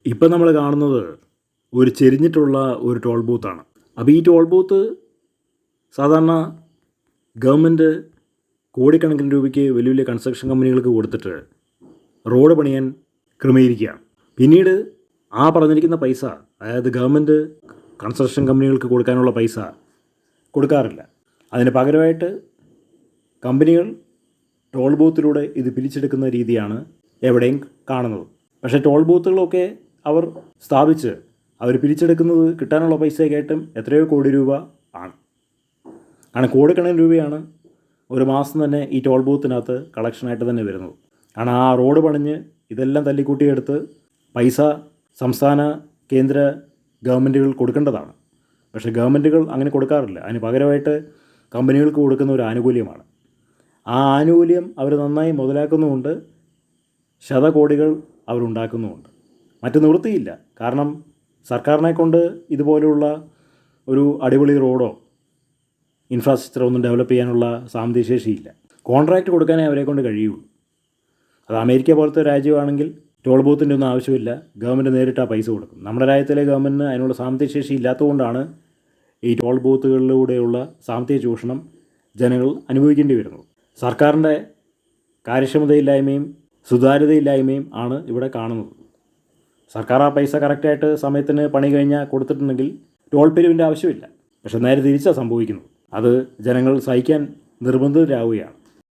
ഇപ്പം നമ്മൾ കാണുന്നത് ഒരു ചെരിഞ്ഞിട്ടുള്ള ഒരു ടോൾ ബൂത്താണ്. അപ്പോൾ ഈ ടോൾ ബൂത്ത് സാധാരണ ഗവൺമെൻറ് കോടിക്കണക്കിന് രൂപയ്ക്ക് വലിയ വലിയ കൺസ്ട്രക്ഷൻ കമ്പനികൾക്ക് കൊടുത്തിട്ട് റോഡ് പണിയാൻ ക്രമീകരിക്കുകയാണ്. പിന്നീട് ആ പറഞ്ഞിരിക്കുന്ന പൈസ, അതായത് ഗവൺമെൻറ് കൺസ്ട്രക്ഷൻ കമ്പനികൾക്ക് കൊടുക്കാനുള്ള പൈസ കൊടുക്കാറില്ല. അതിന് പകരമായിട്ട് കമ്പനികൾ ടോൾ ബൂത്തിലൂടെ ഇത് പിരിച്ചെടുക്കുന്ന രീതിയാണ് എവിടെയും കാണുന്നത്. പക്ഷേ ടോൾ ബൂത്തുകളൊക്കെ അവർ സ്ഥാപിച്ച് അവർ പിരിച്ചെടുക്കുന്നത് കിട്ടാനുള്ള പൈസയ്ക്കായിട്ടും എത്രയോ കോടി രൂപ ആണ്. കാരണം കോടിക്കണക്കിന് രൂപയാണ് ഒരു മാസം തന്നെ ഈ ടോൾ ബൂത്തിനകത്ത് കളക്ഷനായിട്ട് തന്നെ വരുന്നത്. കാരണം ആ റോഡ് പണിഞ്ഞ് ഇതെല്ലാം തല്ലിക്കൂട്ടിയെടുത്ത് പൈസ സംസ്ഥാന കേന്ദ്ര ഗവൺമെൻറ്റുകൾ കൊടുക്കേണ്ടതാണ്. പക്ഷേ ഗവൺമെൻറ്റുകൾ അങ്ങനെ കൊടുക്കാറില്ല. അതിന് പകരമായിട്ട് കമ്പനികൾക്ക് കൊടുക്കുന്ന ഒരു ആനുകൂല്യമാണ്. ആ ആനുകൂല്യം അവർ നന്നായി മുതലാക്കുന്നുമുണ്ട്, ശതകോടികൾ അവരുണ്ടാക്കുന്നുമുണ്ട്. മറ്റ് നിവൃത്തിയില്ല. കാരണം സർക്കാരിനെ കൊണ്ട് ഇതുപോലെയുള്ള ഒരു അടിപൊളി റോഡോ ഇൻഫ്രാസ്ട്രക്ചറോ ഒന്നും ഡെവലപ്പ് ചെയ്യാനുള്ള സാമ്പത്തിക ശേഷിയില്ല. കോൺട്രാക്റ്റ് കൊടുക്കാനേ അവരെ കൊണ്ട് കഴിയുള്ളൂ. അത് അമേരിക്ക പോലത്തെ രാജ്യമാണെങ്കിൽ ടോൾ ബൂത്തിൻ്റെ ഒന്നും ആവശ്യമില്ല, ഗവൺമെൻറ് നേരിട്ട് ആ പൈസ കൊടുക്കും. നമ്മുടെ രാജ്യത്തിലെ ഗവൺമെൻറ്റിന് അതിനുള്ള സാമ്പത്തിക ശേഷി ഇല്ലാത്തതുകൊണ്ടാണ് ഈ ടോൾ ബൂത്തുകളിലൂടെയുള്ള സാമ്പത്തിക ചൂഷണം ജനങ്ങൾ അനുഭവിക്കേണ്ടി വരുന്നത്. സർക്കാരിൻ്റെ കാര്യക്ഷമതയില്ലായ്മയും സുതാര്യതയില്ലായ്മയും ആണ് ഇവിടെ കാണുന്നത്. സർക്കാർ ആ പൈസ കറക്റ്റായിട്ട് സമയത്തിന് പണി കഴിഞ്ഞാൽ കൊടുത്തിട്ടുണ്ടെങ്കിൽ ടോൾ പിരിവിൻ്റെ ആവശ്യമില്ല. പക്ഷെ നേരെ തിരിച്ചാണ് സംഭവിക്കുന്നത്. അത് ജനങ്ങൾ സഹിക്കാൻ നിർബന്ധിതരാവുകയാണ്.